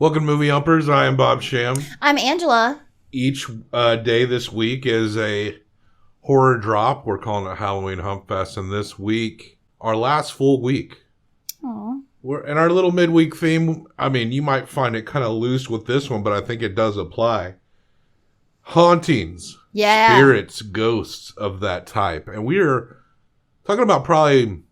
Welcome to Movie Umpers. I am Bob Sham. I'm Angela. Each day this week is a horror drop. We're calling it Halloween Hump Fest. And this week, our last full week. Aww. We're in our little midweek theme. I mean, you might find it kind of loose with this one, but I think it does apply. Hauntings. Yeah. Spirits, ghosts of that type. And we're talking about probably,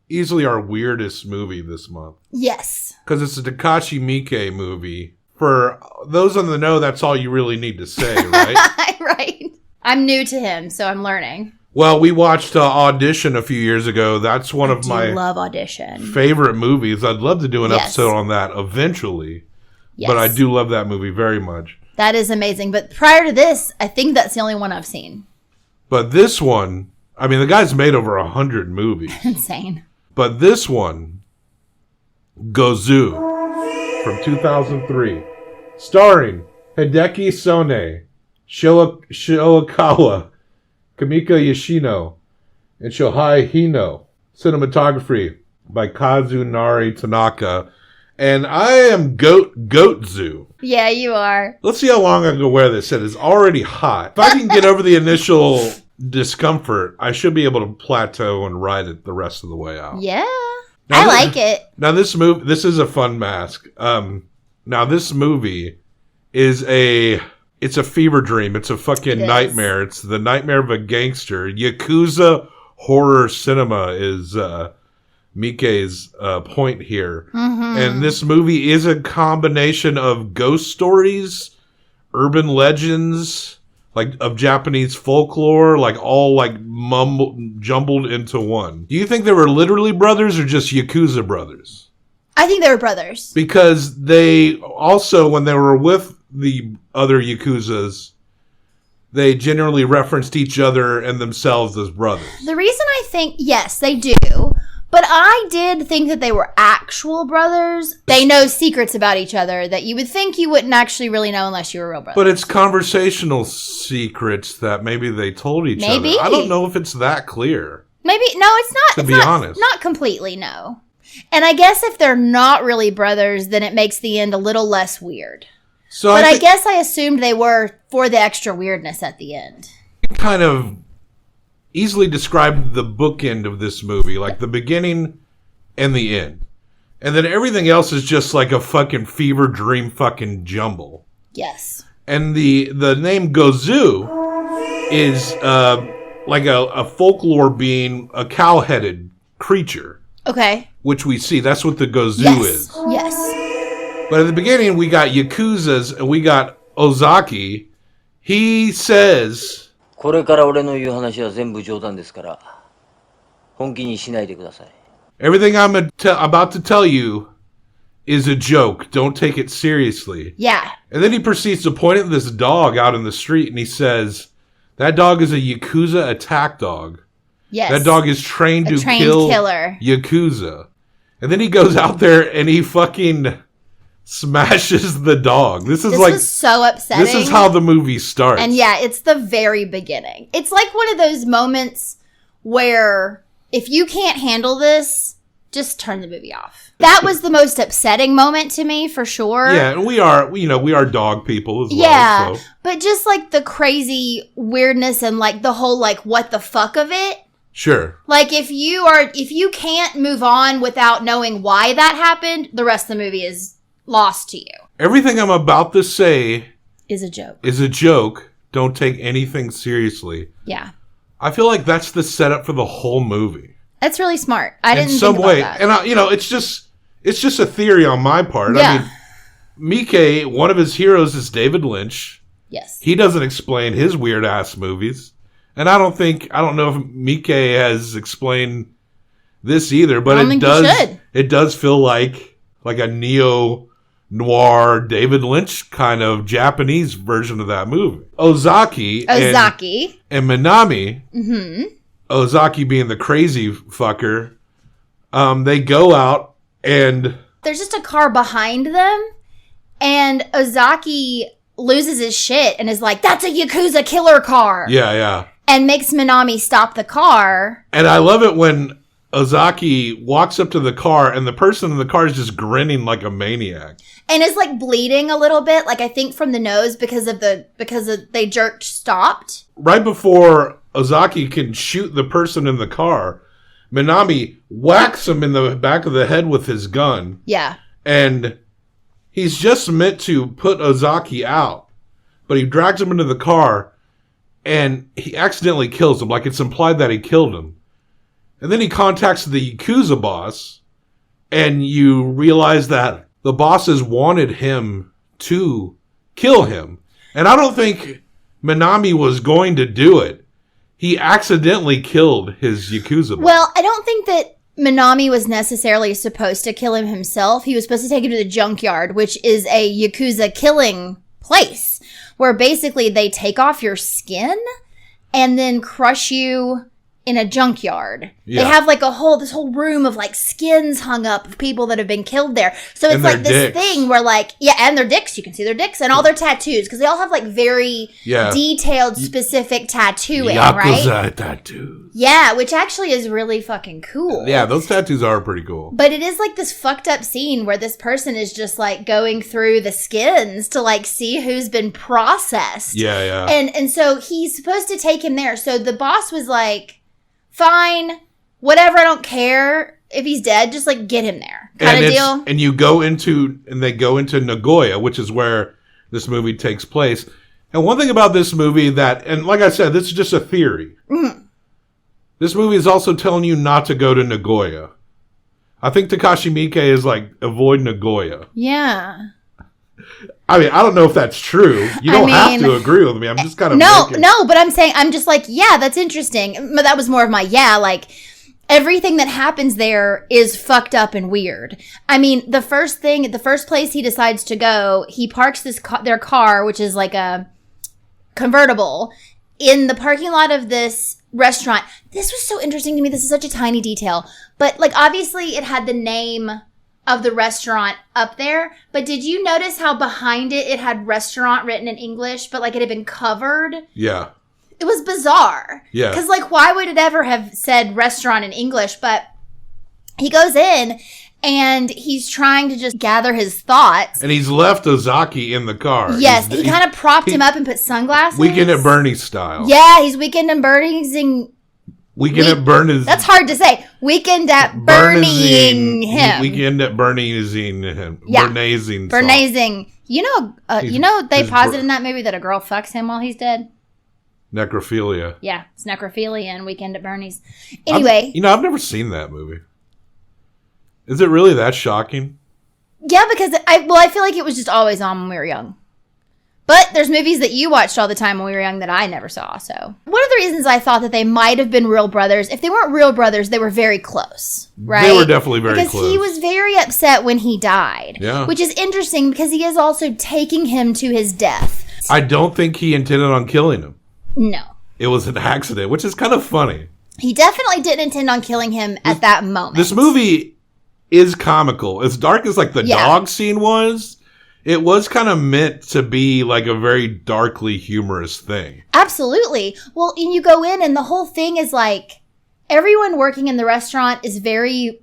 easily our weirdest movie this month. Yes. Because it's a Takashi Miike movie. For those on the know, that's all you really need to say, right? Right. I'm new to him, so I'm learning. Well, we watched Audition a few years ago. That's one of my love Audition. favorite movies. I'd love to do an episode on that eventually. Yes. But I do love that movie very much. That is amazing. But prior to this, I think that's the only one I've seen. But this one, the guy's made over 100 movies. Insane. But this one, Gozu, from 2003, starring Hideki Sone, Shoakawa, Kamika Yoshino, and Shohei Hino. Cinematography by Kazunari Tanaka. And I am Gozu. Yeah, you are. Let's see how long I can wear this. It is already hot. If I can get over the initial discomfort, I should be able to plateau and ride it the rest of the way out. Yeah. Now, I like it. Now this is a fun mask. Now this movie is it's a fever dream. It's a fucking nightmare. It's the nightmare of a gangster. Yakuza horror cinema is Miike's point here. Mm-hmm. And this movie is a combination of ghost stories, urban legends, like of Japanese folklore, like all like jumbled into one. Do you think they were literally brothers or just Yakuza brothers? I think they were brothers. Because they also, when they were with the other Yakuzas, they generally referenced each other and themselves as brothers. The reason I think, yes, they do. But I did think that they were actual brothers. They know secrets about each other that you would think you wouldn't actually really know unless you were real brothers. But it's conversational secrets that maybe they told each other. I don't know if it's that clear. Maybe. No, it's not. To be honest. Not completely, no. And I guess if they're not really brothers, then it makes the end a little less weird. But I guess I assumed they were for the extra weirdness at the end. Kind of easily describe the bookend of this movie, like the beginning and the end. And then everything else is just like a fucking fever dream fucking jumble. Yes. And the name Gozu is like a folklore being, a cow-headed creature. Okay. Which we see. That's what the Gozu is. Yes. But at the beginning, we got Yakuzas and we got Ozaki. He says... これから俺の言う話は全部冗談ですから、本気にしないでください。 Everything I'm about to tell you is a joke. Don't take it seriously. Yeah. And then he proceeds to point at this dog out in the street and he says, that dog is a Yakuza attack dog. Yes. That dog is trained to kill Yakuza. And then he goes out there and he fucking smashes the dog. This is so upsetting. This is how the movie starts. And yeah, it's the very beginning. It's like one of those moments where if you can't handle this, just turn the movie off. That was the most upsetting moment to me, for sure. Yeah, and we are dog people as well. Yeah, so. But just like the crazy weirdness and like the whole like what the fuck of it. Sure. Like if you can't move on without knowing why that happened, the rest of the movie is lost to you. Everything I'm about to say is a joke. Don't take anything seriously. Yeah. I feel like that's the setup for the whole movie. That's really smart. I didn't think about that. And it's just a theory on my part. Yeah. Miike, one of his heroes is David Lynch. Yes. He doesn't explain his weird ass movies. And I don't know if Miike has explained this either, but it does feel like a neo-noir David Lynch kind of Japanese version of that movie. Ozaki and Minami, mm-hmm. Ozaki being the crazy fucker, they go out and... There's just a car behind them, and Ozaki loses his shit and is like, that's a Yakuza killer car. Yeah. And makes Minami stop the car. And I love it when Ozaki walks up to the car, and the person in the car is just grinning like a maniac. And is like bleeding a little bit, like I think from the nose because they jerked stopped. Right before Ozaki can shoot the person in the car, Minami whacks him in the back of the head with his gun. Yeah. And he's just meant to put Ozaki out, but he drags him into the car, and he accidentally kills him. Like, it's implied that he killed him. And then he contacts the Yakuza boss, and you realize that the bosses wanted him to kill him. And I don't think Minami was going to do it. He accidentally killed his Yakuza boss. Well, I don't think that Minami was necessarily supposed to kill him himself. He was supposed to take him to the junkyard, which is a Yakuza killing place, where basically they take off your skin and then crush you in a junkyard. Yeah. They have like this whole room of like skins hung up of people that have been killed there. So it's like this thing where like, and their dicks, you can see their dicks and all their tattoos, because they all have like very detailed, specific tattooing, Yakuza right? tattoos. Yeah, which actually is really fucking cool. Yeah, those tattoos are pretty cool. But it is like this fucked up scene where this person is just like going through the skins to like see who's been processed. Yeah. And so he's supposed to take him there. So the boss was like, fine, whatever, I don't care if he's dead, just like get him there kind of deal. And they go into Nagoya, which is where this movie takes place. And one thing about this movie and like I said, this is just a theory. Mm-hmm. This movie is also telling you not to go to Nagoya. I think Takashi Miike is like, avoid Nagoya. Yeah. I mean, I don't know if that's true. You don't have to agree with me. I'm just kind of No, but I'm just like, yeah, that's interesting. But that was more of my like everything that happens there is fucked up and weird. I mean, the first place he decides to go, he parks their car, which is like a convertible, in the parking lot of this restaurant. This was so interesting to me. This is such a tiny detail, but like obviously it had the name of the restaurant up there, but did you notice how behind it had restaurant written in English, but like it had been covered? Yeah. It was bizarre. Yeah. Because like why would it ever have said restaurant in English? But he goes in and he's trying to just gather his thoughts. And he's left Ozaki in the car. Yes, he kind of propped him up and put sunglasses. Weekend at Bernie's style. Yeah, he's Weekend at Bernie's. Weekend at Bernie's. That's hard to say. Weekend at Bernieing him. Weekend at Bernieing him. Yeah. Bernazing. Bernazing. You know they posited in that movie that a girl fucks him while he's dead? Necrophilia. Yeah, it's necrophilia and Weekend at Bernie's. Anyway. I've never seen that movie. Is it really that shocking? Yeah, because I feel like it was just always on when we were young. But there's movies that you watched all the time when we were young that I never saw, so. One of the reasons I thought that they might have been real brothers, if they weren't real brothers, they were very close, right? They were definitely very close. Because he was very upset when he died. Yeah. Which is interesting because he is also taking him to his death. I don't think he intended on killing him. No. It was an accident, which is kind of funny. He definitely didn't intend on killing him at that moment. This movie is comical. As dark as like the dog scene was, it was kind of meant to be like a very darkly humorous thing. Absolutely. Well, and you go in and the whole thing is like everyone working in the restaurant is very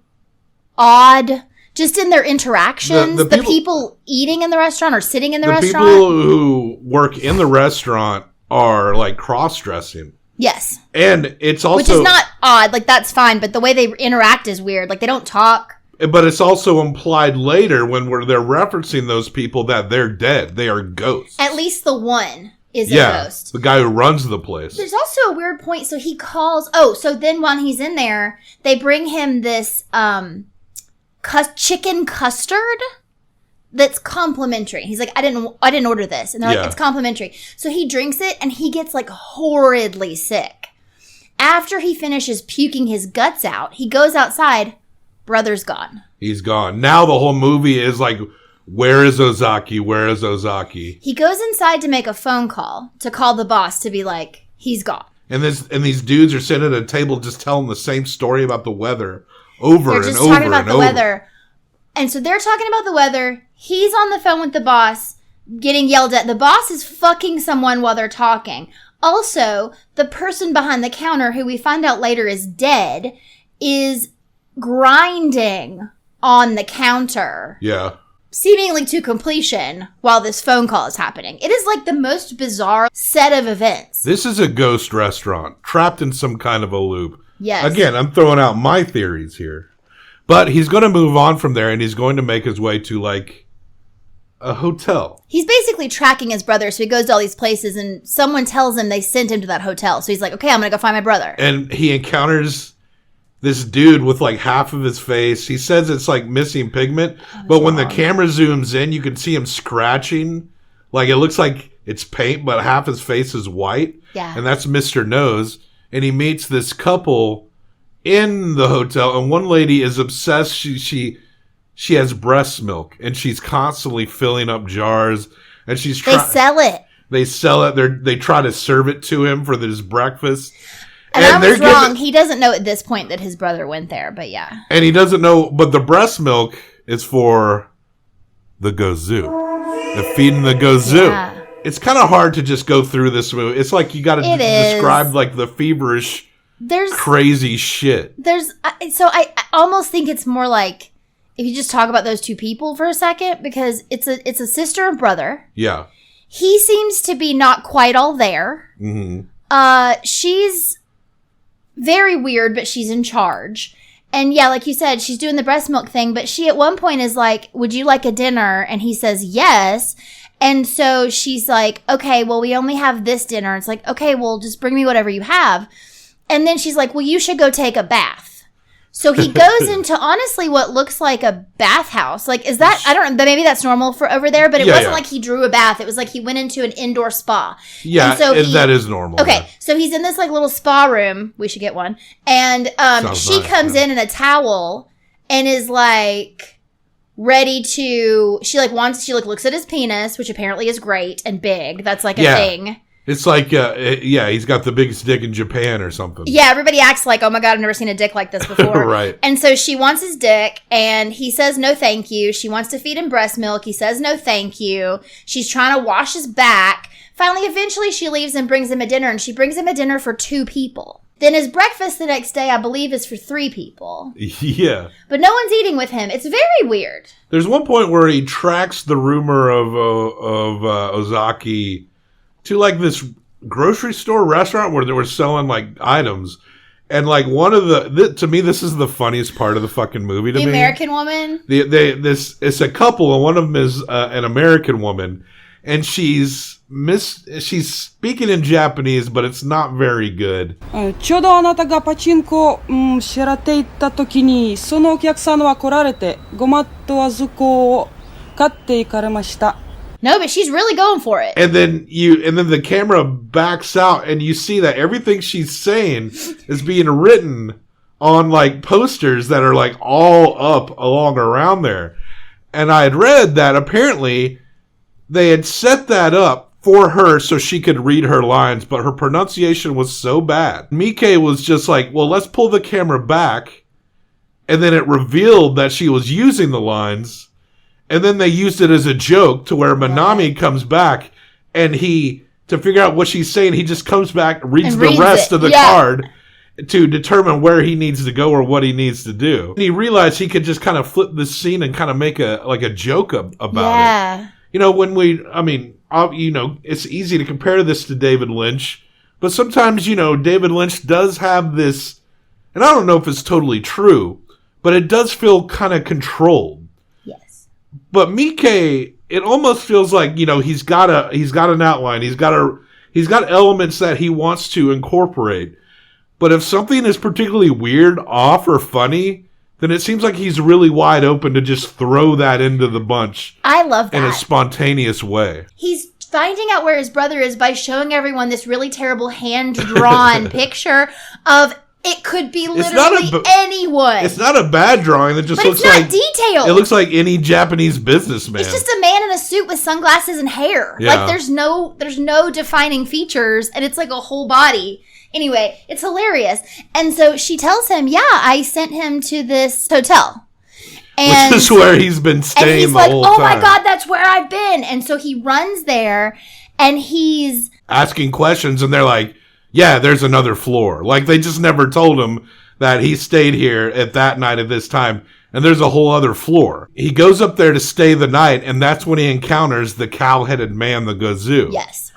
odd just in their interactions. The people eating in the restaurant or sitting in the restaurant. The people who work in the restaurant are like cross-dressing. Yes. And it's also... Which is not odd. Like, that's fine. But the way they interact is weird. Like, they don't talk. But it's also implied later when they're referencing those people that they're dead. They are ghosts. At least the one is a ghost. The guy who runs the place. There's also a weird point. So he calls... so then while he's in there, they bring him this chicken custard that's complimentary. He's like, I didn't order this. And they're like, it's complimentary. So he drinks it and he gets like horridly sick. After he finishes puking his guts out, he goes outside. Brother's gone. He's gone. Now the whole movie is like, where is Ozaki? Where is Ozaki? He goes inside to make a phone call to call the boss to be like, he's gone. And these dudes are sitting at a table just telling the same story about the weather over and over and over. They're just talking about the weather. And so they're talking about the weather. He's on the phone with the boss, getting yelled at. The boss is fucking someone while they're talking. Also, the person behind the counter, who we find out later is dead, is grinding on the counter. Yeah. Seemingly to completion while this phone call is happening. It is like the most bizarre set of events. This is a ghost restaurant, trapped in some kind of a loop. Yes. Again, I'm throwing out my theories here. But he's going to move on from there, and he's going to make his way to, like, a hotel. He's basically tracking his brother, so he goes to all these places, and someone tells him they sent him to that hotel. So he's like, okay, I'm going to go find my brother. And he encounters this dude with, like, half of his face. He says it's, like, missing pigment. But when the camera zooms in, you can see him scratching. Like, it looks like it's paint, but half his face is white. Yeah. And that's Mr. Nose. And he meets this couple in the hotel, and one lady is obsessed. She has breast milk, and she's constantly filling up jars. And they sell it. They sell it. They try to serve it to him for his breakfast. And I was wrong. He doesn't know at this point that his brother went there, but yeah. And he doesn't know, but the breast milk is for the Gozu. They're feeding the Gozu. Yeah. It's kind of hard to just go through this movie. It's like you got to describe like the feverish, crazy shit. So I almost think it's more like if you just talk about those two people for a second, because it's a sister and brother. Yeah. He seems to be not quite all there. Mm-hmm. She's very weird, but she's in charge. And yeah, like you said, she's doing the breast milk thing, but she at one point is like, would you like a dinner? And he says yes. And so she's like, okay, well, we only have this dinner. It's like, okay, well, just bring me whatever you have. And then she's like, well, you should go take a bath. So he goes into honestly what looks like a bathhouse. Like, is that, I don't know, maybe that's normal for over there, but it wasn't like he drew a bath. It was like he went into an indoor spa. Yeah, and so that is normal. Okay, yeah. So he's in this like little spa room. We should get one. And she comes in a towel and is like ready to, she looks at his penis, which apparently is great and big. That's like a thing. It's like, he's got the biggest dick in Japan or something. Yeah, everybody acts like, oh my God, I've never seen a dick like this before. Right. And so she wants his dick, and he says no thank you. She wants to feed him breast milk. He says no thank you. She's trying to wash his back. Finally, eventually, she leaves and brings him a dinner, and she brings him a dinner for 2 people. Then his breakfast the next day, I believe, is for 3 people. Yeah. But no one's eating with him. It's very weird. There's one point where he tracks the rumor of Ozaki to like this grocery store restaurant where they were selling like items. And like one of to me, this is the funniest part of the fucking movie to me. The American woman? It's a couple, and one of them is an American woman. And she's speaking in Japanese, but it's not very good. ちょうどあなたがパチンコ支払っていった時にそのお客さんは来られてごまとあずこを買っていかれました。 No, but she's really going for it. And then the camera backs out, and you see that everything she's saying is being written on like posters that are like all up along around there. And I had read that apparently they had set that up for her so she could read her lines, but her pronunciation was so bad. Mike was just like, well, let's pull the camera back. And then it revealed that she was using the lines. And then they used it as a joke to where Manami comes back, and to figure out what she's saying, he just comes back, reads the rest of the card to determine where he needs to go or what he needs to do. And he realized he could just kind of flip this scene and kind of make a joke about it. You know, it's easy to compare this to David Lynch, but sometimes, David Lynch does have this, and I don't know if it's totally true, but it does feel kind of controlled. But Mike, it almost feels like, he's got an outline. He's got elements that he wants to incorporate. But if something is particularly weird, off, or funny, then it seems like he's really wide open to just throw that into the bunch. I love that. In a spontaneous way. He's finding out where his brother is by showing everyone this really terrible hand-drawn picture of it could be literally anyone. It's not a bad drawing. It just looks like detailed. It looks like any Japanese businessman. It's just a man in a suit with sunglasses and hair. Yeah. Like there's no defining features, and it's like a whole body. Anyway, it's hilarious. And so she tells him, "Yeah, I sent him to this hotel." And which is where he's been staying the whole time. Oh my God, that's where I've been. And so he runs there, and he's asking questions, and they're like, yeah, there's another floor. Like, they just never told him that he stayed here at that night at this time. And there's a whole other floor. He goes up there to stay the night, and that's when he encounters the cow-headed man, the Gozu. Yes.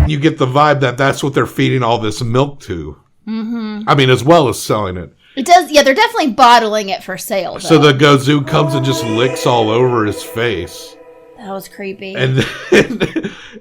You get the vibe that that's what they're feeding all this milk to. Mm-hmm. I mean, as well as selling it. It does. Yeah, they're definitely bottling it for sale. Though. So the Gozu comes and just licks all over his face. That was creepy. And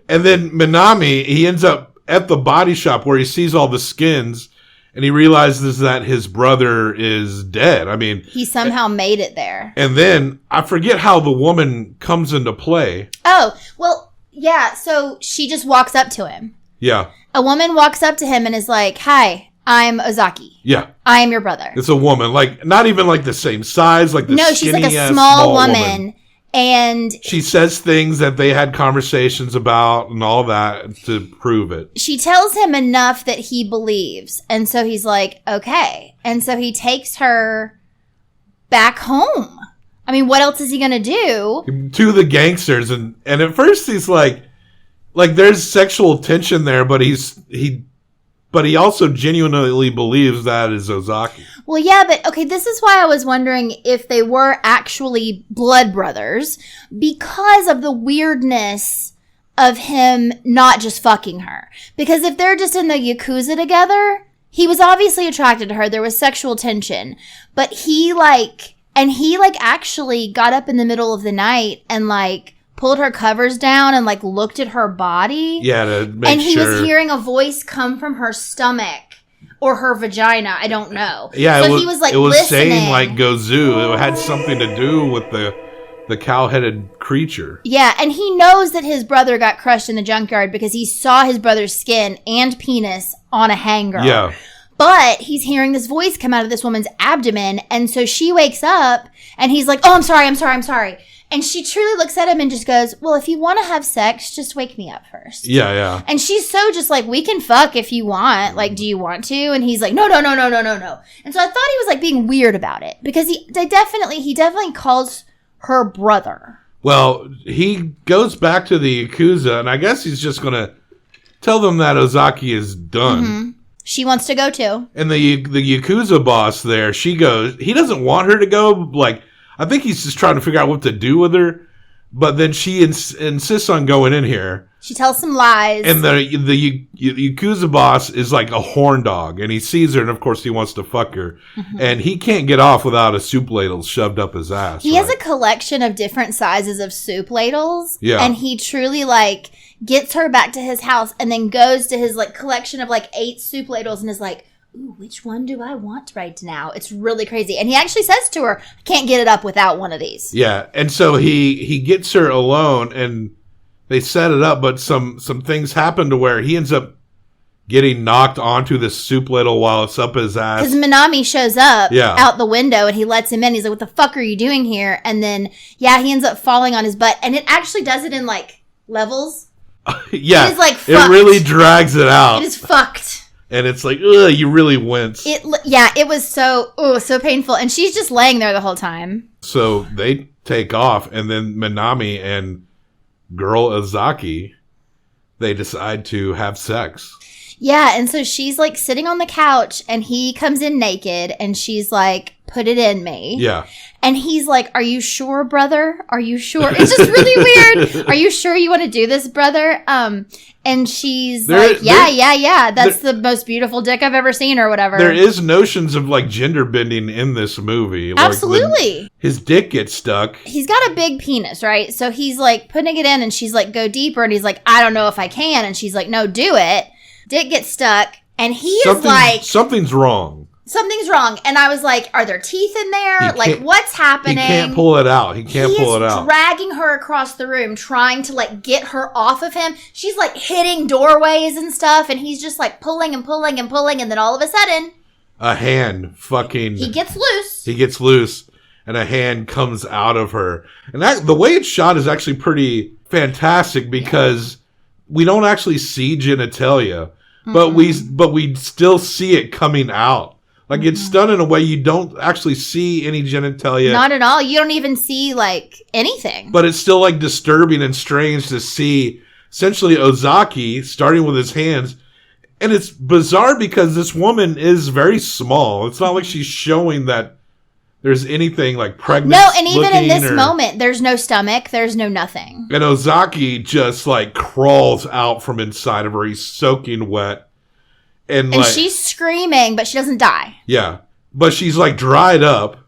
then Minami, he ends up at the body shop where he sees all the skins, and he realizes that his brother is dead. I mean, he somehow made it there. And then I forget how the woman comes into play. Oh, well, yeah. So she just walks up to him. Yeah. A woman walks up to him and is like, "Hi, I'm Ozaki. Yeah. I am your brother." It's a woman, like not even like the same size, like the no, she's like a small woman. And she says things that they had conversations about and all that to prove it. She tells him enough that he believes. And so he's like, okay. And so he takes her back home. I mean, what else is he going to do? To the gangsters. And at first he's like there's sexual tension there, but he also genuinely believes that is Ozaki. Well, yeah, but okay, this is why I was wondering if they were actually blood brothers because of the weirdness of him not just fucking her. Because if they're just in the Yakuza together, he was obviously attracted to her. There was sexual tension. But he actually got up in the middle of the night and pulled her covers down and looked at her body. Yeah, to make and he sure. was hearing a voice come from her stomach or her vagina. I don't know. Yeah, so he was listening. saying Gozu. It had something to do with the cow-headed creature. Yeah, and he knows that his brother got crushed in the junkyard because he saw his brother's skin and penis on a hanger. Yeah. But he's hearing this voice come out of this woman's abdomen, and so she wakes up and he's like, "Oh, I'm sorry." And she truly looks at him and just goes, "Well, if you want to have sex, just wake me up first." Yeah. And she's so just "We can fuck if you want. Do you want to?" And he's like, No. And so I thought he was being weird about it because he definitely calls her brother. Well, he goes back to the Yakuza, and I guess he's just going to tell them that Ozaki is done. Mm-hmm. She wants to go too. And the Yakuza boss there, she goes, he doesn't want her to go, I think he's just trying to figure out what to do with her, but then she insists on going in here. She tells some lies. And the Yakuza boss is like a horn dog, and he sees her, and of course he wants to fuck her. Mm-hmm. And he can't get off without a soup ladle shoved up his ass. He has a collection of different sizes of soup ladles. Yeah. And he truly gets her back to his house and then goes to his collection of 8 soup ladles and is like, "Ooh, which one do I want right now?" It's really crazy. And he actually says to her, "I can't get it up without one of these." Yeah. And so he gets her alone, and they set it up, but some things happen to where he ends up getting knocked onto the soup ladle while it's up his ass. Because Minami shows up out the window and he lets him in. He's like, "What the fuck are you doing here?" And then, he ends up falling on his butt. And it actually does it in levels. Yeah. It is fucked. It really drags it out. It is fucked. And it's ugh, you really wince. It was so painful. And she's just laying there the whole time. So they take off, and then Minami and girl Ozaki, they decide to have sex. Yeah, and so she's sitting on the couch, and he comes in naked, and she's like, "Put it in me." Yeah. And he's like, "Are you sure, brother? Are you sure?" It's just really weird. "Are you sure you want to do this, brother?" And she's yeah. That's the most beautiful dick I've ever seen, or whatever. There is notions of gender bending in this movie. Absolutely. His dick gets stuck. He's got a big penis, right? So he's putting it in, and she's like, "Go deeper." And he's like, "I don't know if I can." And she's like, "No, do it." Dick gets stuck, and he is something's wrong. Something's wrong. And I was like, are there teeth in there? Like, what's happening? He can't pull it out. He can't pull it out. Dragging her across the room, trying to, like, get her off of him. She's, like, hitting doorways and stuff, and he's just, like, pulling and pulling and pulling, and then all of a sudden... a hand fucking... He gets loose. He gets loose, and a hand comes out of her. And the way it's shot is actually pretty fantastic because we don't actually see genitalia, but we still see it coming out. Like, it's done in a way you don't actually see any genitalia. Not at all. You don't even see, like, anything. But it's still, like, disturbing and strange to see, essentially, Ozaki starting with his hands. And it's bizarre because this woman is very small. It's not like she's showing that there's anything, like, pregnant. No, and even in this moment, there's no stomach. There's no nothing. And Ozaki just, like, crawls out from inside of her. He's soaking wet. And like, she's screaming, but she doesn't die. Yeah. But she's, like, dried up.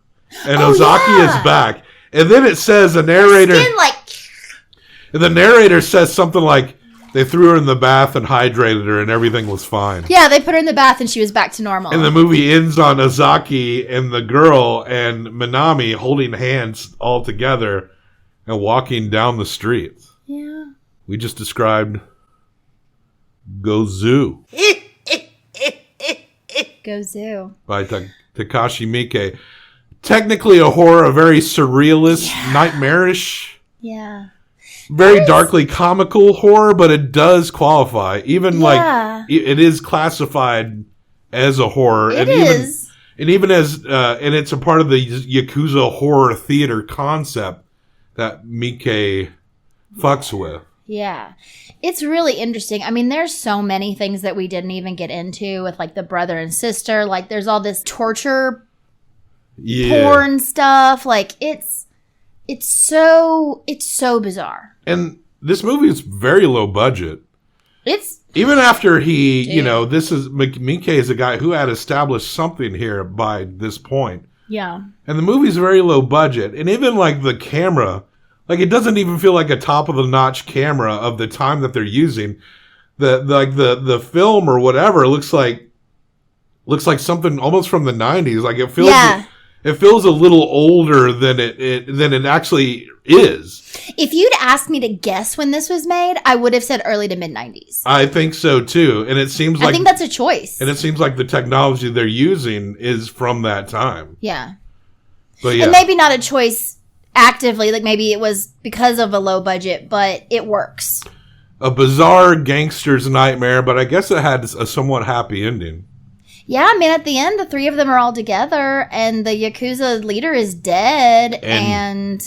And Ozaki is back. And then it says the narrator... Her skin, like... And the narrator says something like, they threw her in the bath and hydrated her and everything was fine. Yeah, they put her in the bath and she was back to normal. And the movie ends on Ozaki and the girl and Minami holding hands all together and walking down the street. Yeah. We just described Gozu. Gozu. By Takashi Miike. Technically a horror, a very surrealist, nightmarish. Yeah. Very darkly comical horror, but it does qualify. Even like it is classified as a horror. It is. Even as and it's a part of the Yakuza horror theater concept that Miike fucks with. Yeah. It's really interesting. I mean, there's so many things that we didn't even get into with, like, the brother and sister. Like, there's all this torture porn stuff. Like, it's so bizarre. And this movie is very low budget. It's... Even after he, you know, this is... Miike is a guy who had established something here by this point. Yeah. And the movie's very low budget. And even, like, the camera... Like, it doesn't even feel like a top-of-the-notch camera of the time that they're using. The film or whatever looks like something almost from the 90s. Like, it feels a little older than it actually is. If you'd asked me to guess when this was made, I would have said early to mid-90s. I think so, too. And it seems like... I think that's a choice. And it seems like the technology they're using is from that time. Yeah. But yeah. And maybe not a choice... actively, like maybe it was because of a low budget, but it works. A bizarre gangster's nightmare, but I guess it had a somewhat happy ending. Yeah, I mean, at the end, the three of them are all together, and the Yakuza leader is dead, and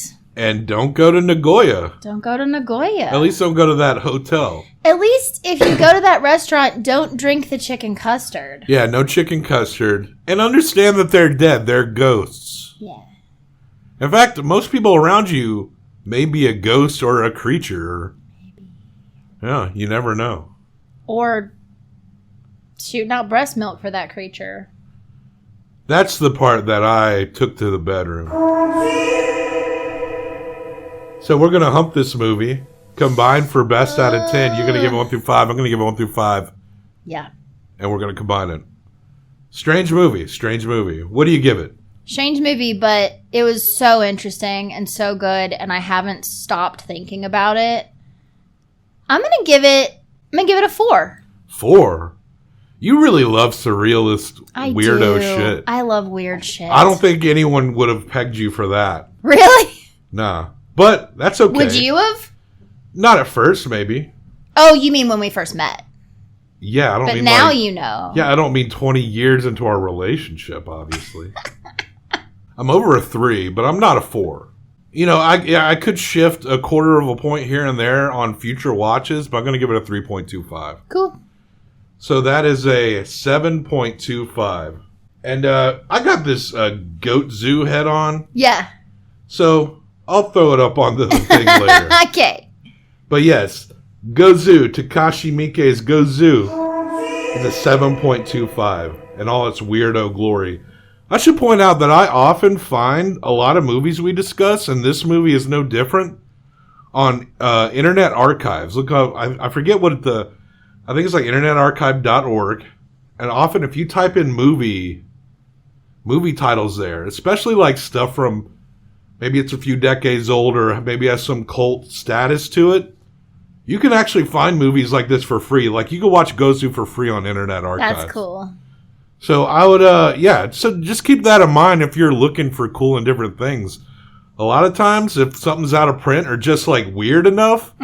don't go to Nagoya. Don't go to Nagoya. At least don't go to that hotel. At least if you go to that restaurant, don't drink the chicken custard. Yeah, no chicken custard. And understand that they're dead. They're ghosts. Yeah. In fact, most people around you may be a ghost or a creature. Maybe. Yeah, you never know. Or shooting out breast milk for that creature. That's the part that I took to the bedroom. So we're going to hump this movie. Combined for best out of 10. You're going to give it 1 through 5. I'm going to give it 1 through 5. Yeah. And we're going to combine it. Strange movie. What do you give it? Strange movie, but it was so interesting and so good, and I haven't stopped thinking about it. I'm gonna give it a 4. 4? You really love surrealist weirdo shit. I love weird shit. I don't think anyone would have pegged you for that. Really? Nah. But that's okay. Would you have? Not at first, maybe. Oh, you mean when we first met? Yeah, I don't mean. But now you know. Yeah, I don't mean 20 years into our relationship, obviously. I'm over a 3, but I'm not a 4. You know, I could shift a quarter of a point here and there on future watches, but I'm going to give it a 3.25. Cool. So that is a 7.25. And I got this Gozu head on. Yeah. So I'll throw it up on the thing later. Okay. But yes, Gozu, Takashi Miike's Gozu is a 7.25 in all its weirdo glory. I should point out that I often find a lot of movies we discuss, and this movie is no different, on Internet Archives. Look up, I forget what I think it's like internetarchive.org. And often if you type in movie movie titles there, especially like stuff from maybe it's a few decades old or maybe has some cult status to it. You can actually find movies like this for free. Like you can watch Gozu for free on Internet Archive. That's cool. So I would, so just keep that in mind if you're looking for cool and different things. A lot of times, if something's out of print or just like weird enough,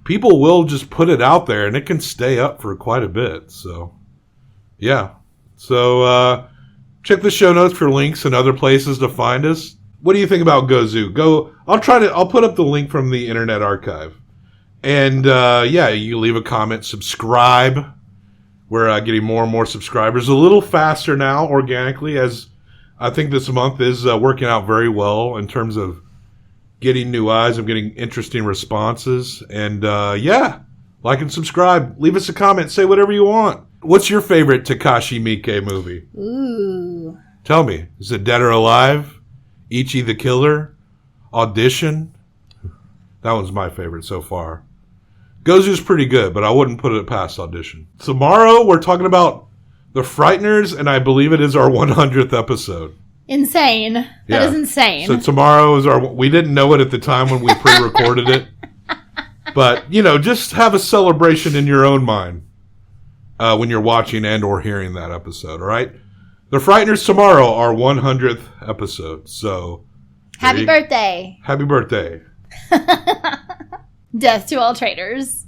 people will just put it out there and it can stay up for quite a bit. So, yeah. So, check the show notes for links and other places to find us. What do you think about Gozu? I'll put up the link from the Internet Archive. And, you leave a comment, subscribe. We're getting more and more subscribers. A little faster now, organically, as I think this month is working out very well in terms of getting new eyes. I'm getting interesting responses. And, like and subscribe. Leave us a comment. Say whatever you want. What's your favorite Takashi Miike movie? Ooh. Tell me. Is it Dead or Alive? Ichi the Killer? Audition? That one's my favorite so far. Gozu's pretty good, but I wouldn't put it past Audition. Tomorrow, we're talking about The Frighteners, and I believe it is our 100th episode. Insane. That is insane. So tomorrow is we didn't know it at the time when we pre-recorded it. But, just have a celebration in your own mind when you're watching and or hearing that episode, all right? The Frighteners tomorrow, our 100th episode. So, happy birthday. Happy birthday. Death to all traitors.